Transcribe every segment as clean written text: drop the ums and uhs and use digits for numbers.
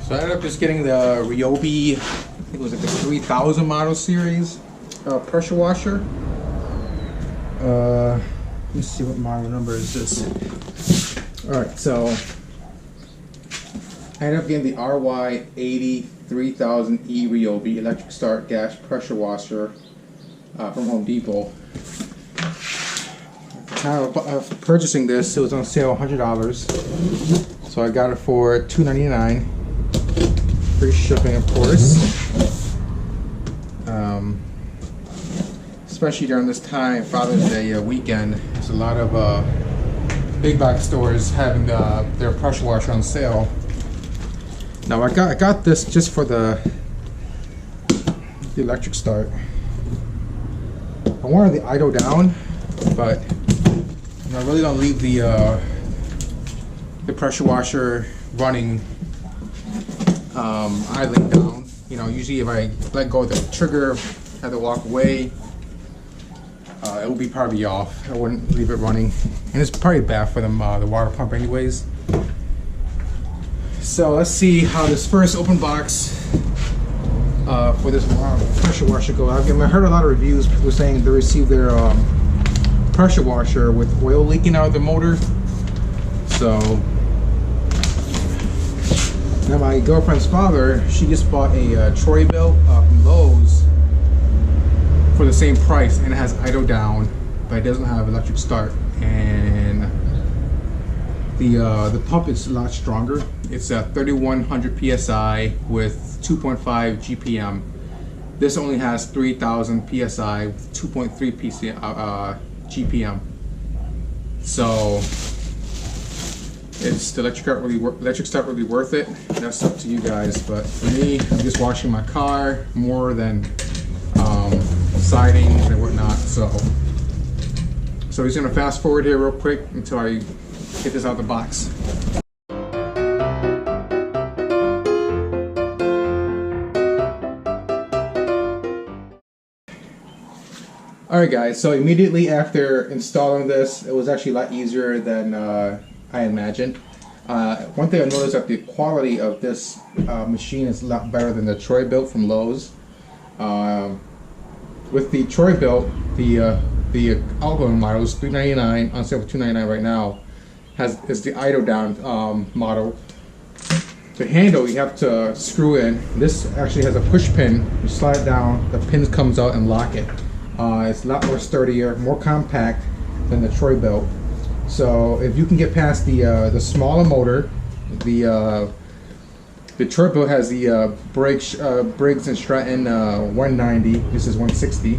So I ended up just getting the Ryobi, I think it was like the 3000 model series pressure washer. Let me see what model number is this. Alright, so I ended up getting the RY80 3000E Ryobi electric start gas pressure washer from Home Depot. Of purchasing this, it was on sale $100, so I got it for $2.99. Free shipping, of course. Especially during this time, Father's Day weekend, there's a lot of big box stores having their pressure washer on sale. Now I got this just for the electric start. I wanted the idle down, but I really don't leave the pressure washer running idling down. You know, usually if I let go of the trigger, have to walk away, it will be probably off. I wouldn't leave it running, and it's probably bad for the water pump anyways. So let's see how this first open box for this pressure washer goes. I heard a lot of reviews, people saying they received their pressure washer with oil leaking out of the motor. So now my girlfriend's father, she just bought a Troy-bilt from Lowe's for the same price, and it has idle down, but it doesn't have electric start. And the pump is a lot stronger. It's a 3100 psi with 2.5 GPM. This only has 3000 psi with 2.3 GPM. So is the electric start really worth it? That's up to you guys, but for me, I'm just washing my car more than siding and whatnot. So he's gonna fast forward here real quick until I get this out of the box. Alright guys, so immediately after installing this, it was actually a lot easier than I imagined. One thing I noticed that the quality of this machine is a lot better than the Troy-bilt from Lowe's. With the Troy-bilt, the outgoing model is $3.99, on sale for $2.99 right now. Is the idle down model. The handle you have to screw in. This actually has a push pin. You slide it down, the pin comes out and lock it. It's a lot more sturdier, more compact than the Troy-bilt. So if you can get past the smaller motor, the Troy-bilt has the Briggs & Stratton 190. This is 160,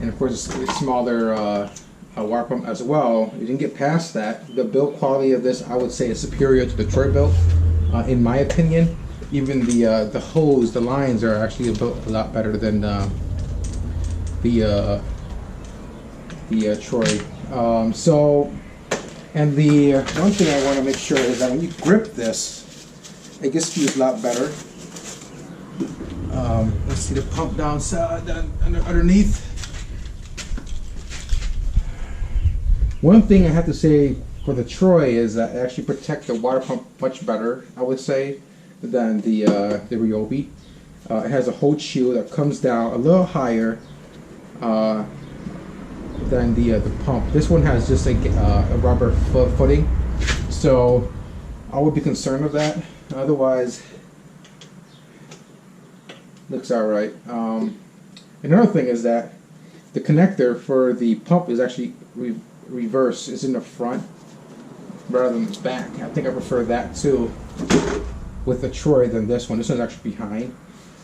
and of course it's smaller water pump as well. You can get past that. The build quality of this, I would say, is superior to the Troy-bilt, in my opinion. Even the hose, the lines are actually built a lot better than the Troy. And the one thing I want to make sure is that when you grip this, it gets to use a lot better. Let's see the pump downside underneath. One thing I have to say for the Troy is that it actually protects the water pump much better, I would say, than the Ryobi. It has a hose shield that comes down a little higher than the pump. This one has just a rubber footing, so I would be concerned with that. Otherwise, looks all right. Another thing is that the connector for the pump is actually reverse. It's in the front rather than the back. I think I prefer that too with the Troy than this one. This one's actually behind.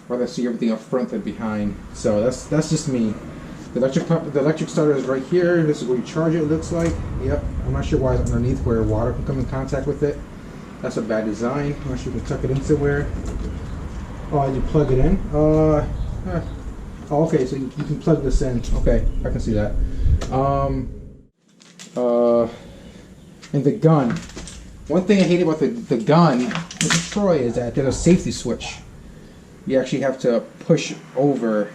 I'd rather see everything up front than behind. So that's just me. The electric starter is right here. This is where you charge it, it looks like. Yep. I'm not sure why it's underneath where water can come in contact with it. That's a bad design. I'm not sure you can tuck it in somewhere. Oh, you plug it in? Oh, okay, so you can plug this in. Okay, I can see that. And the gun. One thing I hate about the gun with the Troy is that there's a safety switch. You actually have to push over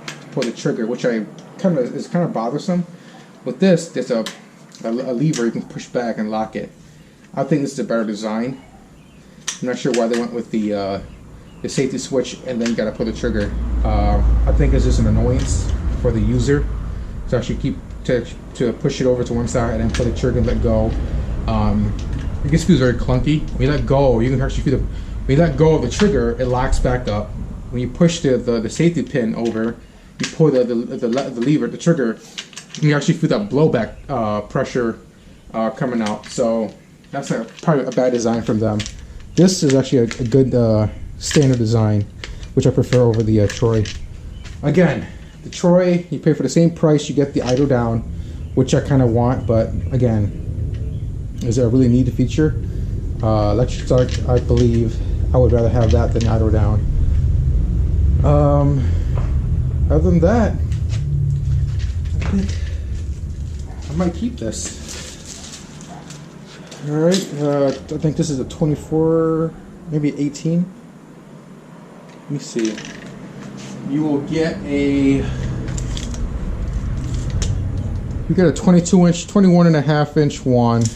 to pull the trigger, which is kind of bothersome. With this, there's a lever you can push back and lock it. I think this is a better design I'm not sure why they went with the safety switch and then you gotta pull the trigger. I think it's just an annoyance for the user to actually keep to push it over to one side and then pull the trigger and let go. It just feels very clunky. When you let go, you can actually feel when you let go of the trigger, it locks back up. When you push the safety pin over, you pull the lever, the trigger, you can actually feel that blowback pressure coming out. So that's probably a bad design from them. This is actually a good standard design, which I prefer over the Troy. Again, the Troy, you pay for the same price, you get the idle down, which I kind of want, but again, is there a really needed feature? Electric start, I believe I would rather have that than idle down. Other than that, I think I might keep this. All right, I think this is a 24, maybe 18. Let me see. You will get a 22 inch, 21 and a half inch wand,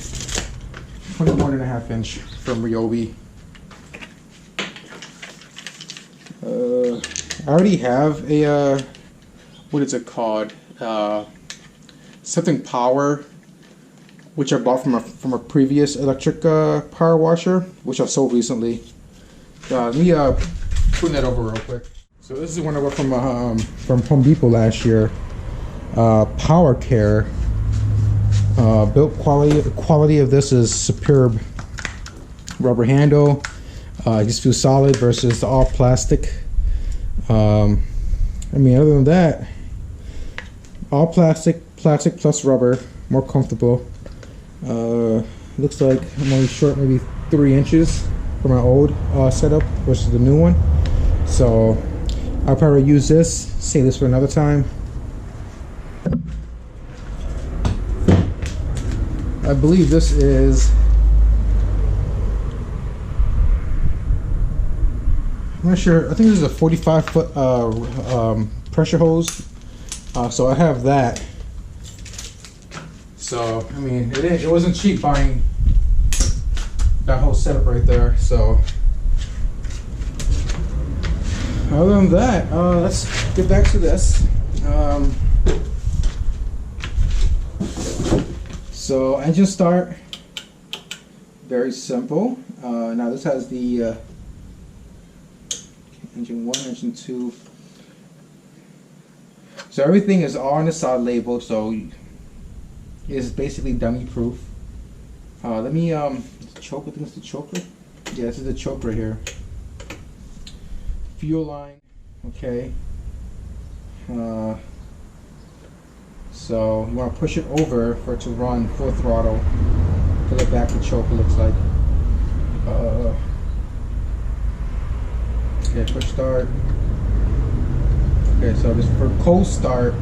21 and a half inch from Ryobi. I already have a, what is it called? Something power, which I bought from a previous electric power washer, which I sold recently. Let me turn that over real quick. So this is one I bought from Home Depot last year. Power Care. Built quality of this is superb. Rubber handle. Just feels solid versus the all plastic. I mean, other than that, all plastic plus rubber, more comfortable. Looks like I'm only short maybe 3 inches for my old setup versus the new one. So I'll probably use this, save this for another time. I believe this is, I'm not sure, I think this is a 45-foot pressure hose. So I have that. So, I mean, it wasn't cheap buying that whole setup right there. So, other than that, let's get back to this. So, engine start, very simple. Now this has the engine 1, engine 2. So everything is all on the side label, so it's basically dummy proof. Let me choke. I think it's the choker. Yeah, this is the choke right here. Fuel line. Okay. So you want to push it over for it to run full throttle. Pull it back to choke. It looks like. Okay, push start. Okay, so just for cold start,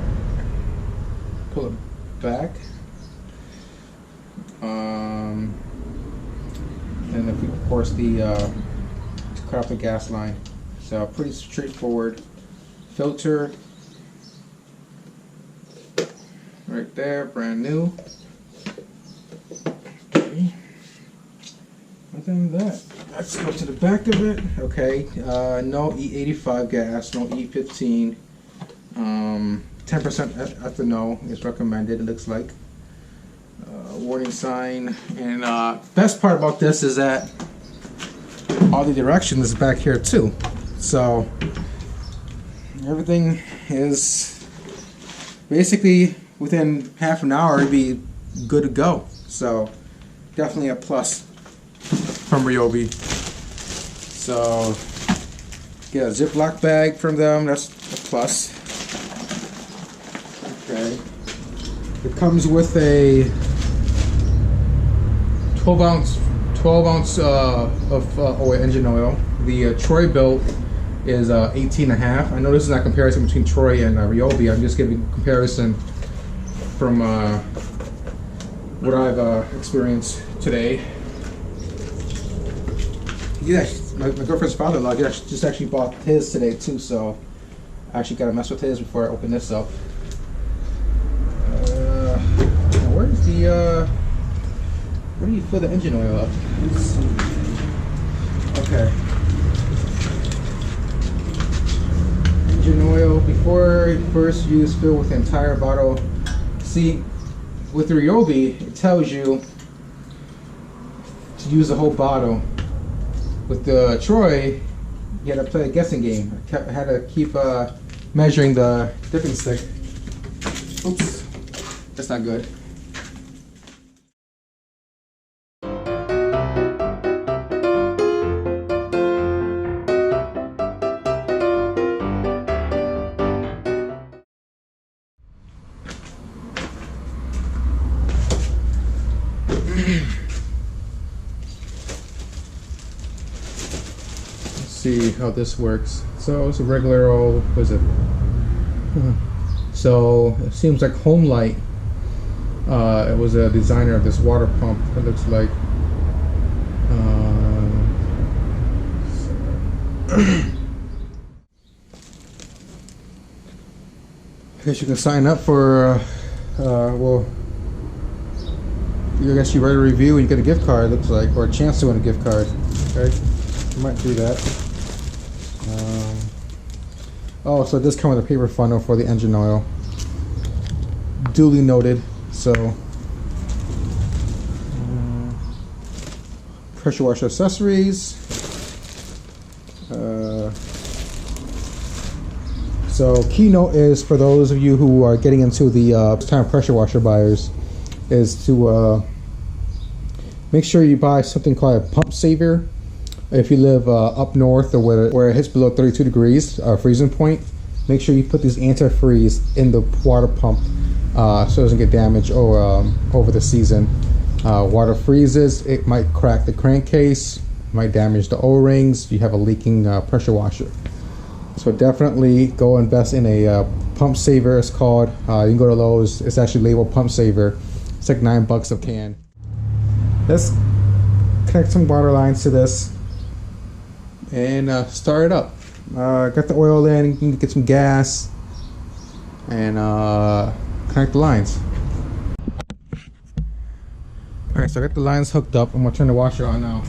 pull it back. And if we force the cut off the gas line. So pretty straightforward. Filter right there, brand new. Okay. Other than that, let's go to the back of it. Okay, no E85 gas, no E15. 10% ethanol is recommended, it looks like. Warning sign. And best part about this is that all the directions is back here too. So everything is basically within half an hour it'd be good to go. So definitely a plus from Ryobi. So get a Ziploc bag from them, that's a plus. Okay. It comes with a 12 ounce of engine oil. The Troy-bilt is 18.5. I know this is not a comparison between Troy and Ryobi. I'm just giving a comparison from what I've experienced today. Yeah, my girlfriend's father-in-law just actually bought his today too, so I actually got to mess with his before I open this up. Where's the where do you fill the engine oil up? Let's see. Okay. Engine oil before first use, fill with the entire bottle. See, with the Ryobi, it tells you to use the whole bottle. With the Troy, you had to play a guessing game. I had to keep measuring the dipping stick. Oops, that's not good. See how this works. So it's a regular old, what is it? So it seems like Home Light. It was a designer of this water pump. It looks like. I guess you can sign up for. Well, I guess you write a review and you get a gift card. Looks like, or a chance to win a gift card. Okay, you might do that. Oh, so it does come with a paper funnel for the engine oil. Duly noted. So, pressure washer accessories. So, keynote is for those of you who are getting into the time pressure washer buyers, is to make sure you buy something called a pump saver. If you live up north or where it hits below 32 degrees, freezing point, make sure you put these antifreeze in the water pump so it doesn't get damaged over the season. Water freezes, it might crack the crankcase, might damage the O-rings, you have a leaking pressure washer. So definitely go invest in a pump saver. It's called, you can go to Lowe's, it's actually labeled pump saver. It's like $9 a can. Let's connect some water lines to this and start it up. Got the oil in, you can get some gas and connect the lines. Alright, so I got the lines hooked up. I'm gonna turn the washer on now.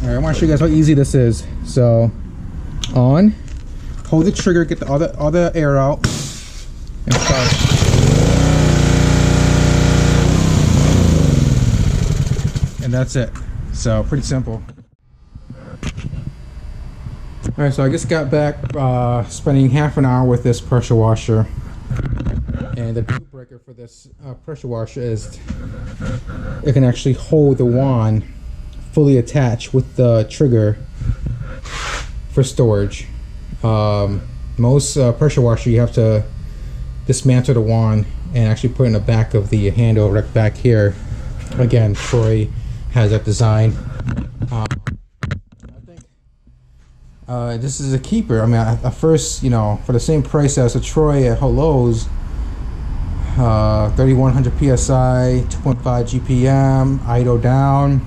I want to show you guys how easy this is. So, on, hold the trigger, get all the air out, and start. And that's it. So pretty simple. All right, so I just got back spending half an hour with this pressure washer, and the deal breaker for this pressure washer is it can actually hold the wand fully attached with the trigger for storage. Most pressure washer you have to dismantle the wand and actually put it in the back of the handle right back here. Again, Troy has that design. I think this is a keeper. I mean, at first, you know, for the same price as a Troy at Lowe's, 3100 psi, 2.5 GPM, idle down.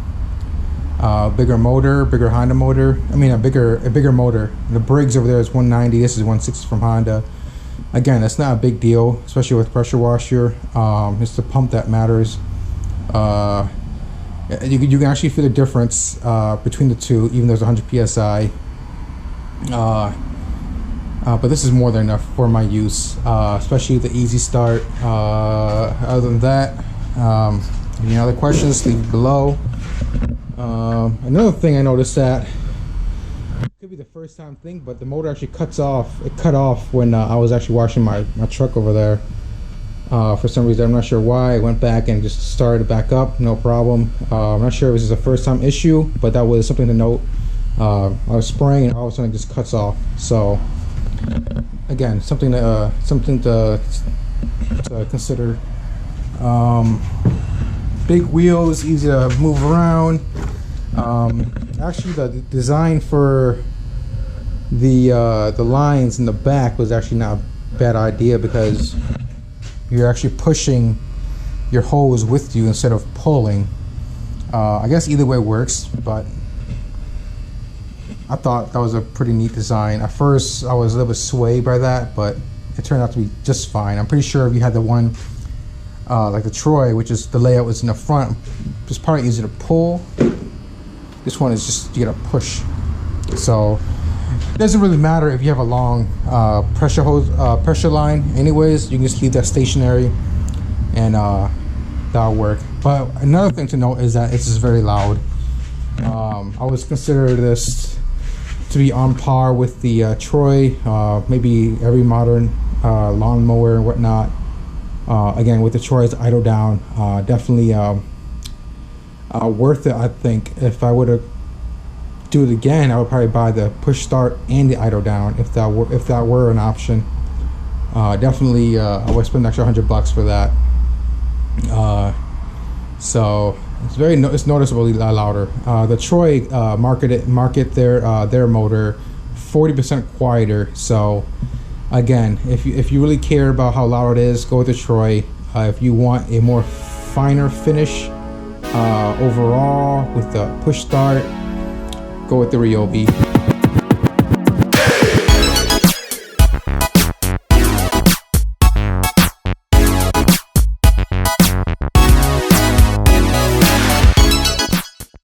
Bigger motor, bigger Honda motor. I mean, a bigger motor. The Briggs over there is 190. This is 160 from Honda. Again, that's not a big deal, especially with pressure washer. It's the pump that matters. You can actually feel the difference between the two, even though it's 100 psi. But this is more than enough for my use, especially the easy start. Other than that, any other questions, leave below. Another thing I noticed that could be the first time thing, but the motor actually cuts off. It cut off when I was actually washing my truck over there. For some reason, I'm not sure why. I went back and just started it back up, no problem. I'm not sure if this is a first time issue, but that was something to note. I was spraying and all of a sudden it just cuts off. So again, something to consider. Big wheels, easy to move around. Actually, the design for the lines in the back was actually not a bad idea, because you're actually pushing your hose with you instead of pulling. I guess either way works, but I thought that was a pretty neat design. At first, I was a little bit swayed by that, but it turned out to be just fine. I'm pretty sure if you had the one like the Troy, which is the layout was in the front, it's probably easy to pull. This one is just, you gotta push. So it doesn't really matter if you have a long pressure hose, pressure line. Anyways, you can just leave that stationary, and that'll work. But another thing to note is that it's just very loud. I would consider this to be on par with the Troy, maybe every modern lawnmower and whatnot. Again, with the Troy's idle down, definitely worth it. I think if I were to do it again, I would probably buy the push start and the idle down if that were an option. Definitely, I would spend an extra $100 for that. So it's noticeably louder. The Troy market their motor 40% quieter. So again, if you really care about how loud it is, go with the Troy. If you want a more finer finish overall with the push start, go with the Ryobi.